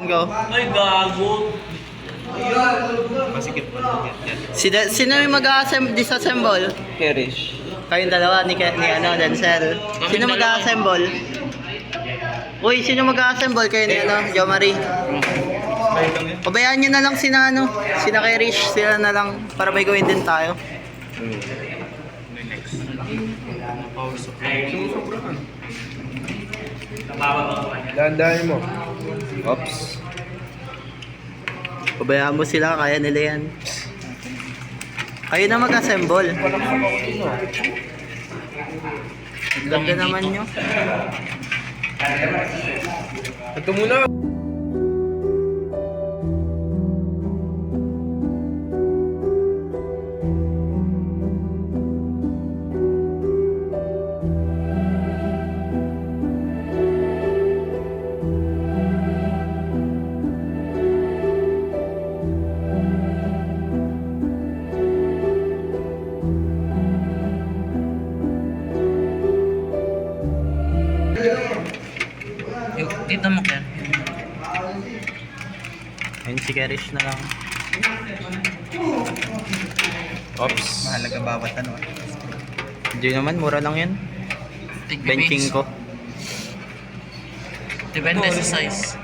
Go. Ay, gago. Masikip pa lang yan. Sino yung disassemble? Kerish. Kayong dalawa ni Denzel. Sino mag-assemble? Uy, sino mag-assemble kayo ni Jo Marie? Pabayaan nyo na lang sina Kerish, sila na lang para may gawin din tayo. Power supply. Dahan-dahan mo. Oops. Pabayaan mo sila, kaya nila yan. Kayo na mag-assemble. Ganda naman nyo. Ito muna. Dito mo, Ken. Ayun si Kerish na lang. Oops. Mahalaga bawat ano. Hindi naman, mura lang yan. Benching ko. Depende sa size.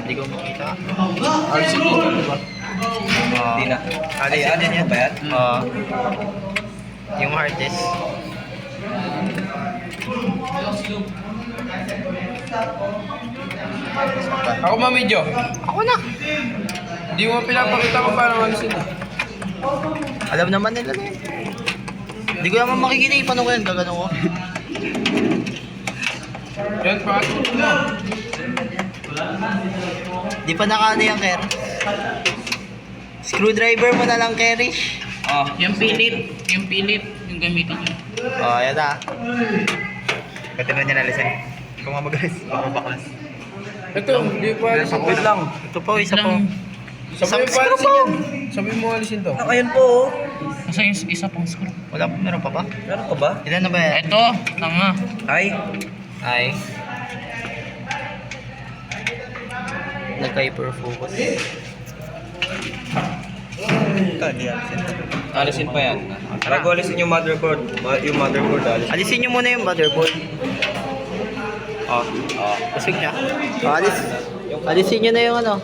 Hindi ko makita. RC dito, diba? Hindi na. Ano yan ba yan? Yung hard disk. Ako mamedyo. Ako na. Hindi mo pinapakita kung paano alisin. Alam naman nila na yun. Hindi ko naman makikita yung paano ko yan. Gagano ko. Yan, pakatulog mo. Di pa nakaano yung Ker. Screwdriver mo na lang, Kerish. Yung pilit yung gamitin nyo. Ayan na. Pati na niya nalisin. Kung nga magalis, baklas. Ito, hindi pa alisin. Wait lang. Ito po, isa po. Sabi mo pa alisin yan. Sabi mo alisin to. Ayun po. Nasa yung isa pang screw. Wala pa, meron pa ba? Meron ka ba? Ilan na ba yan? Ito, tanga. Ay. Ay. Nag-hyper-focus. Kali alisin. Alisin pa yan. Bago alisin yung motherboard. Yung motherboard alisin. Alisin nyo muna yung motherboard. Pasig niya. Alisin nyo na yung ano.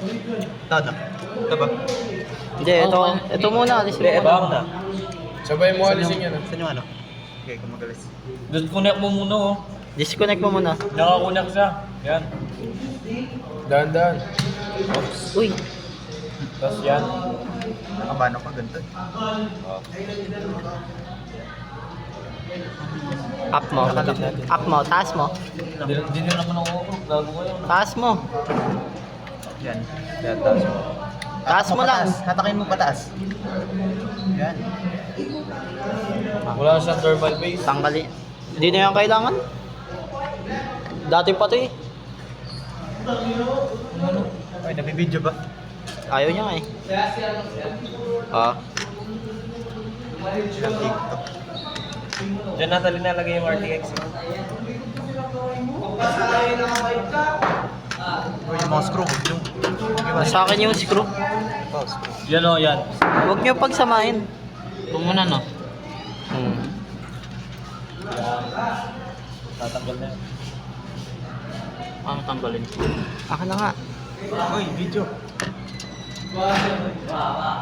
Tada. Ito ba? Hindi, ito muna. Alisin Hindi, mo ebang muna. na. Sabay mo alisin yan. Saan yung ano? Okay, kung magalis. Disconnect mo muna, oh. Disconnect mo muna. Nakakunak siya. Yan. Dahan-dahan. Uy. Tapos yan. Nakabano ka, ganito. Up mo. Up mo. Taas mo. Hindi nyo naman ako. Gago ko yun. Taas mo. Yan. Yan, taas mo. Taas mo lang. Hatakin mo pataas. Yan. Wala siyang thermal base. Tanggalin. Hindi na yan kailangan. Dati pa to eh. Ay, nabibidyo ba? Ayaw niya nga eh. Ilang TikTok. Diyan natin linalagay yung RTX. Uy, yung mga screw. Yung... Sa akin yung screw. Oh, screw. Yan o, yan. Huwag niyo pagsamahin. Ito muna, no? Tatanggal na yan. Paano tanggalin? Ako na nga. Uy, video.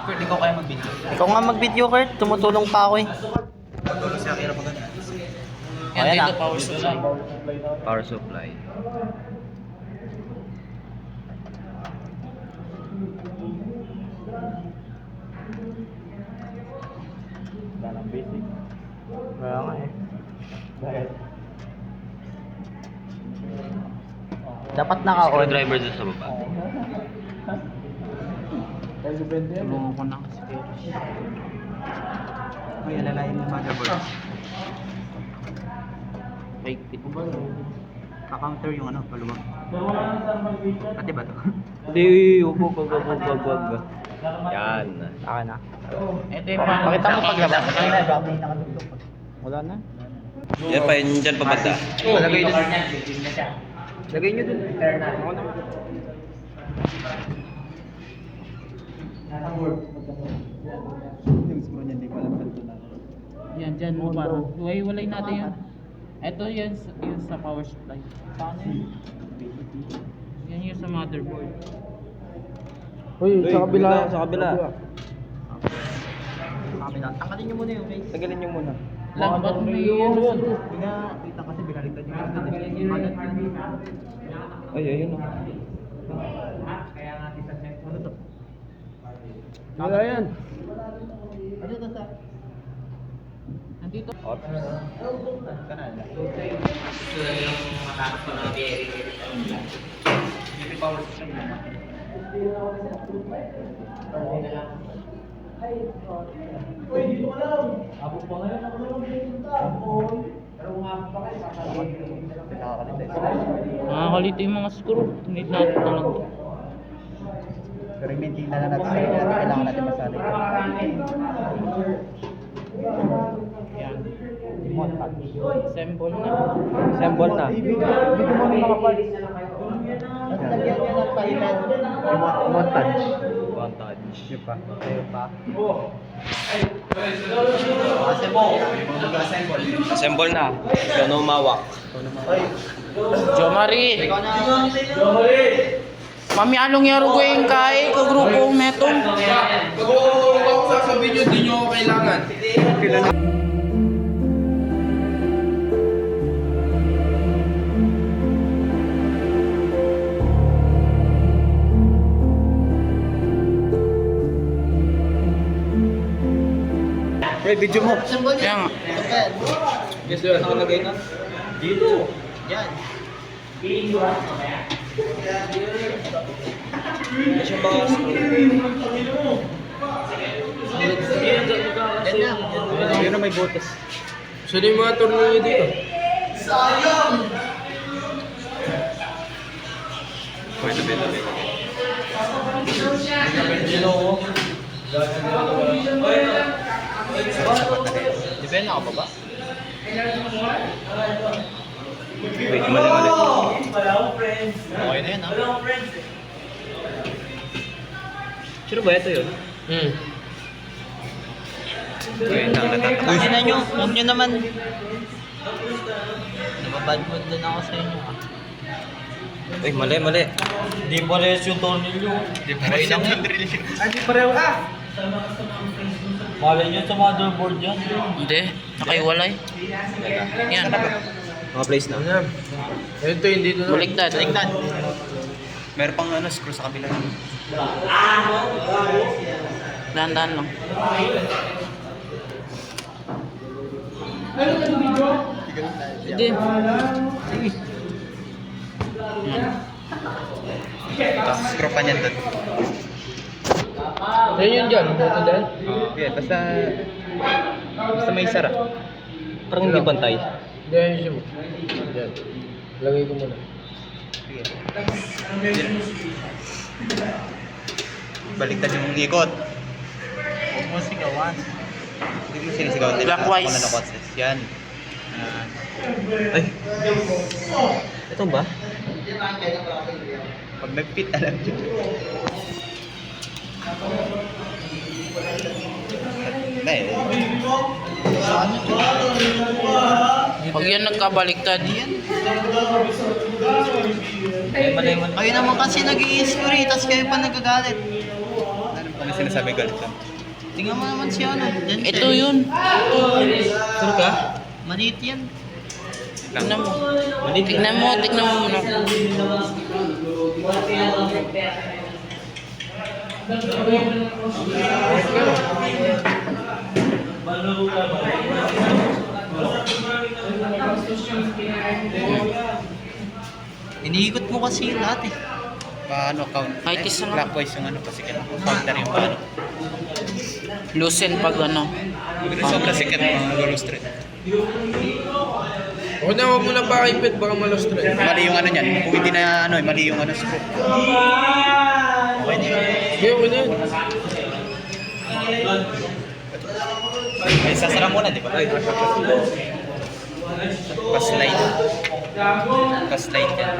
Pwede ko kaya mag-video. Ikaw nga mag-video, Kurt. Tumutulong pa ako eh. Pagkakalo siya, kaya pa ganyan. Yan Ayan dito, na. power supply. Power supply. Wala nga eh. Dapat naka-on. Screwdriver dun sa baba. Tulungan ko na kasi. Uy, alalayin mo yung motherboard. Higpit. Ka-counter yung ano, paluwag. Pati ba to? Hindi, wag. Yan. Akin na. Ito yung paano. Pakita mo paglabas. Wala na. Yan pa, yun dyan pabata. Palagay dun. Lagay nyo dun. Ako na. Yung screw niya, hindi ko alam saan ito na. Yan, dyan mo parang. Walay natin yan. Ito yan, yun sa power supply. Paano yun? Yan yung sa motherboard. Uy, sa kabila. Sa kabila. Tanggalin nyo muna yung case. Tagalin nyo muna. Lang, ba't may ano? Kita kasi binaliktad nyo Ay, ayun o. Wala yan. Ano to sa? Nandito. Nakakalito yung mga screw. Need natin na lang to. Pero i-maintain na lang natin sa kanya. Kailangan natin masanay. Yan. Assemble na. Assemble na. At lagyan nyo ng title. Montage. Montage. Yun pa. Ayun pa. Assemble. Mag-assemble. Assemble na. Ikaw na umawak. Jo Marie. Ikaw na. Mami along yaro ko yung kay ko grupo metong. Pag-uulog ako sa video, di nyo ako kailangan. Pre, video mo. Assemble Yan. yan. Yes, sir. Nakalagay na? Dito. Yan. Kasi yung mga screw. Yan na. Yun na may butas. Saan yung mga tornilyo dito? Pwede, pwede. Depende ako pa ba? Wait, mali. Okay na yan ha. Sino ba ito yun? Wait, Uy, na nyo. Huwag nyo naman. Nababad mood din ako sa inyo ha. Ay, mali. Di parehas yung tornilyo. Di parehas yung tornilyo. Ay, di pareho ah! Malay nyo sa motherboard yan. Hindi, nakaiwalay. Yan. Mga place na. Ano? Ito yung dito na. Baliktad. Baliktad. Meron pang screw sa kabila. Dahan-dahan lang. Hindi. Screw pa niyan doon. Yan yun dyan. Ito din. Yeah, basta may sara. Parang hindi pantay. Hindi, ayun siya mo. Yan. Lagay ko muna. Baliktad yung ikot. Huwag mo sigawan. Hindi ko sinisigaw nila. Clockwise. Ako na nakotses. Yan. Ay. Ito ba? Pag nag-fit, alam nyo. Pag yan nagkabaliktad, Mali. Kayo naman kasi nag-i-screw tapos kayo pa nagagalit. Ano sinasabi galit ka? Tingnan mo naman siya ano. Dyan ito yun. Sure ka? Maliit yan. Tignan mo. Tignan mo muna. Iniikot mo kasi yung lahat eh. Paano count? Kahit isa lang. Clockwise yung ano kasi counter yung paano. Loosen pag ano. So kasi mga gulo straight. Huwag na, huwag mo na pakipit. Baka malostret. Mali yung ano niyan. Kung hindi na ano, mali yung ano screw. Okay na yun. Okay, okay na yun. Ay, sasara muna, di ba? Ay, Pa-slide. Pa-slide yan.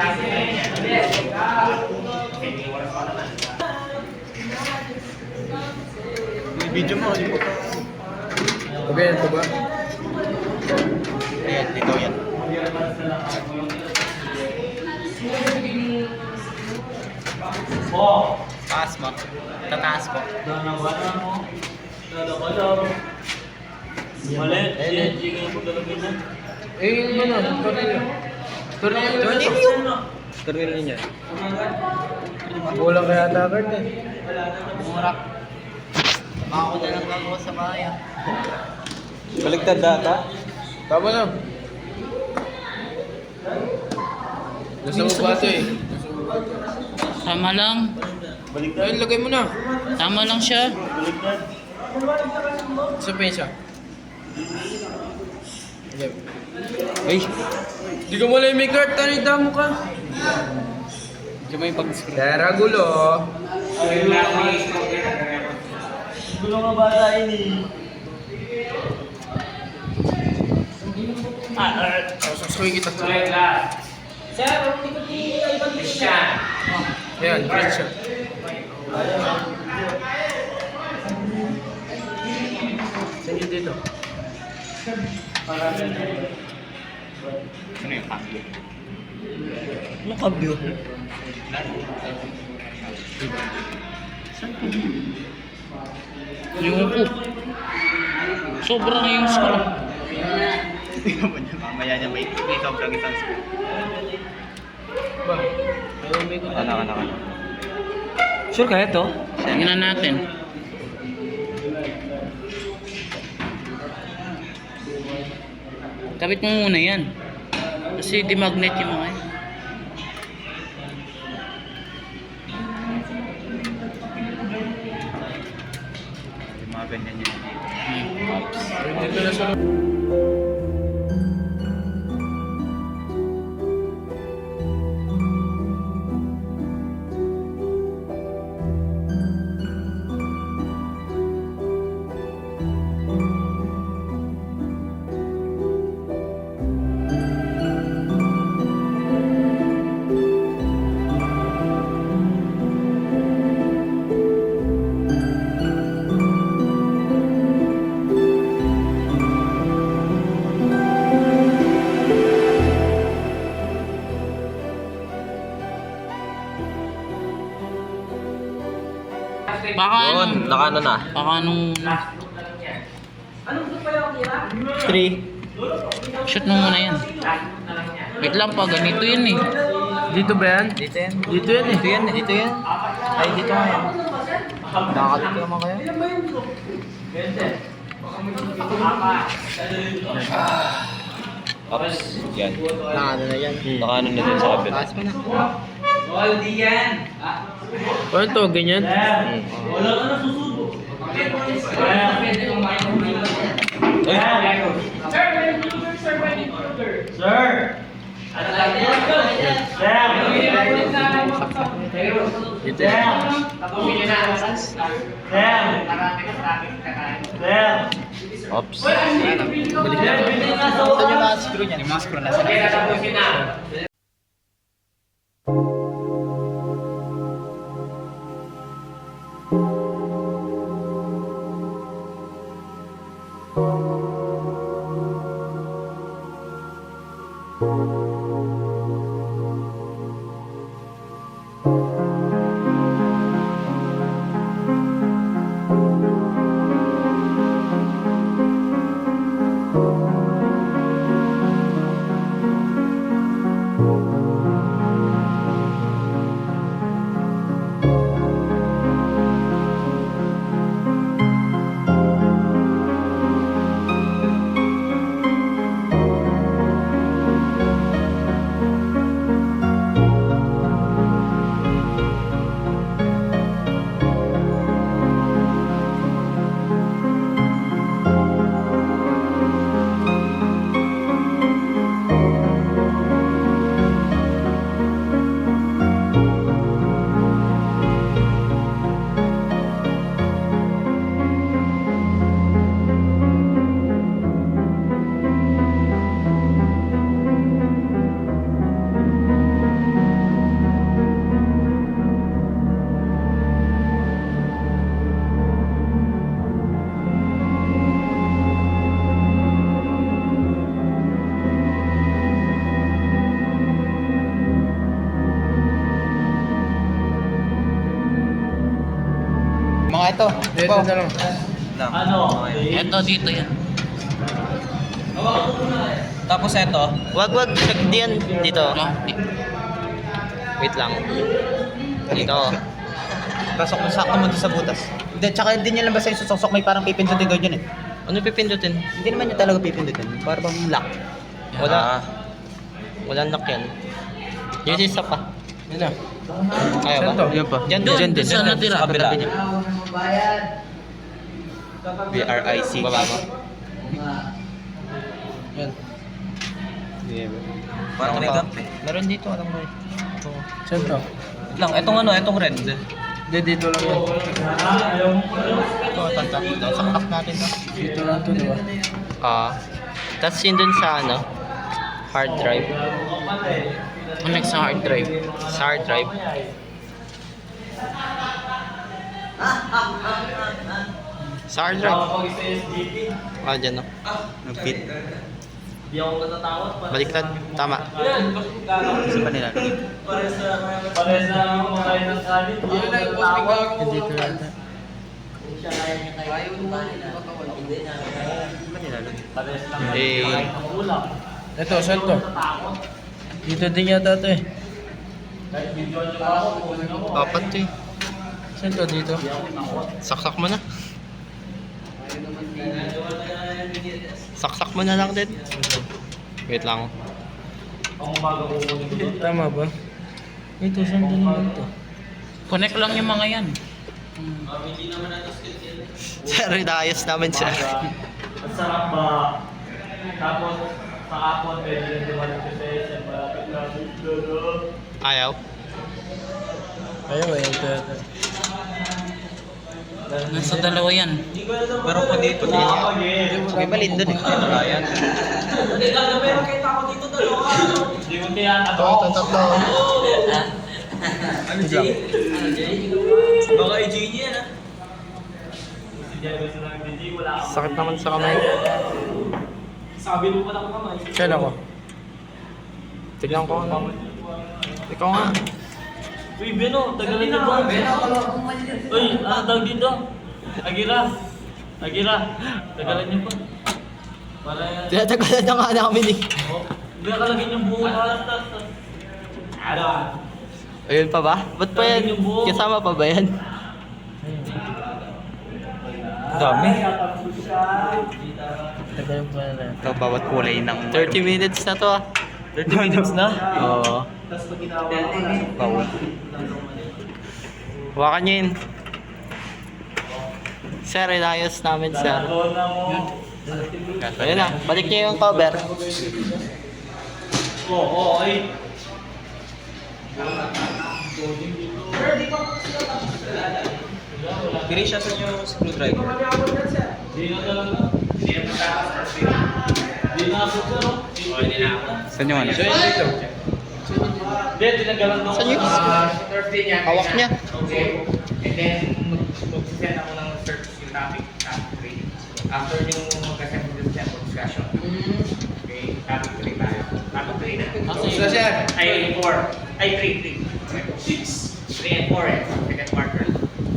Video mo, hindi ko pa. Okay, ito ba? Ayan, dito yan. Taas mo. Tataas ko. Eh, yung ano, tornilyo. Tornilyo. Tornilyo niya. Kulang kaya agad eh. Mura. Ako na lang ako sa bayan. Baligtad data. Tama lang. Nasa mo ba ito eh? Tama lang. Ay, lagay mo na. Tama lang siya. Isa pa isa. Okay. Ay! Di ka mula yung may cart, tanita mo ka. Diyo mo yung pag-screen. Tera gulo. Gulo nga bata ini. Sasukin kita. Ayan, great siya. Saan yun dito? Ano yung cambio? Anong cambio? Yung ko. Sobrang yung screw. Mamaya niya may sobrang isang screw. Ba? Ayaw may ko. Ano. Sure kaya to? Tingnan natin. Kapit mo muna yan. Kasi di-magnet yung mga yan. Yung mga ganyan yun. Dito na sa Baka Yun, anong... nakaano na. Baka anong... 3. Shoot mo muna yan. Wait lang pa, ganito yun eh. Dito ba yan? Dito yan. Dito yan eh. Dito yan. Ay, dito nga yan. Nakakadito naman kayo. Ops. Yan. Nakaano na yan. Nakaano na din sa kabila. Taas mo na. Ano to? Ganyan? Dito yan. Ops. Balik na. Saan yung mga screw niyan? Yung mga screw na sila. Dito na lang. Lang. Okay. Ito, dito yan. Tapos ito. Wag, diyan, dito. No? Wait lang. Dito. Pasok mo sakto mo doon sa butas. Hindi, tsaka hindi niya lang basta yung susok may parang pipindutin ko dyan eh. Ano pipindutin? Hindi naman niya talaga pipindutin. Para bang lock. Wala. Ah. Walang lock yan. Yung isa pa. Yun na. Kaya ba? Saan to? Yan pa. Diyan Doon, din. doon sa natira. Sa kabila. BRIC. Baba mo. Yan. Parang may gap eh. Meron dito, alam mo eh. Saan to? Lang, etong red. Hindi, dito lang yan. Ito, tanta. Saksak natin to. Dito lang to, di ba? Tapos yun dun sa ano, hard drive. Connect sa hard drive. Sa hard drive. Sa hard drive. Dyan no. Nag-fit. Baliktad. Tama. Gusto pa nila. Dito lang to. Eh, Ito, saan to? Dito din yata to eh. apat to eh. Saan to dito? Saksak mo na. Saksak mo na lang din. Wait lang. Tama ba? Ito, saan to naman to? Connect lang yung mga yan. Sir, inaayos namin siya. Ang sarap ba? Tapos, sa hapon, pwede rin dumating sa session, malapit na dito. Ayaw. Ayaw eh, ito. Nasa dalawa yan. Pero kung dito May maliit doon eh. wala yan. Hindi mo kaya Ito, tatlo. Baka i-GG yan ah. Hindi gusto ng BG, wala akong Sakit naman sa kamay. sabi mo pa ng kamay. Saan ako? Tignan ko ano. Ikaw nga. Uy, Beno, tagalan niyo ba? Uy, tawag dito. Agira, tagalan niyo pa. Para yan. Tinatagalan na nga namin eh. Oh, hindi nakalagyan yung buo lahat. Ano? Ayun pa ba? Ba't pa yan? Kasama pa ba yan? Dami. Tagal pa na. Ito, bawat kulay ng 30 minutes na to ah. 30 minutes na? Oo. bawal. Hawakan nyo yun. Sir, inayos namin sir. Ayun na, balik nyo yung cover. Oo, ay. Pili siya sa inyo screwdriver. Di na talaga. Di na tapos. Di na ako sir. Hindi na ako. Saan yung ano? Hindi, tinagalan nung Saan yun? Thursday niya. Hawak niya. Okay. And then, mag-send ako ng search yung topic 3. After yung mag-send ko din sample discussion. Okay, topic 3 tayo. Topic 3 na. Ay, 4. Ay, 3. 6. 3 and 4 eh. Second quarter.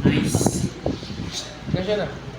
Nice. Saan siya na?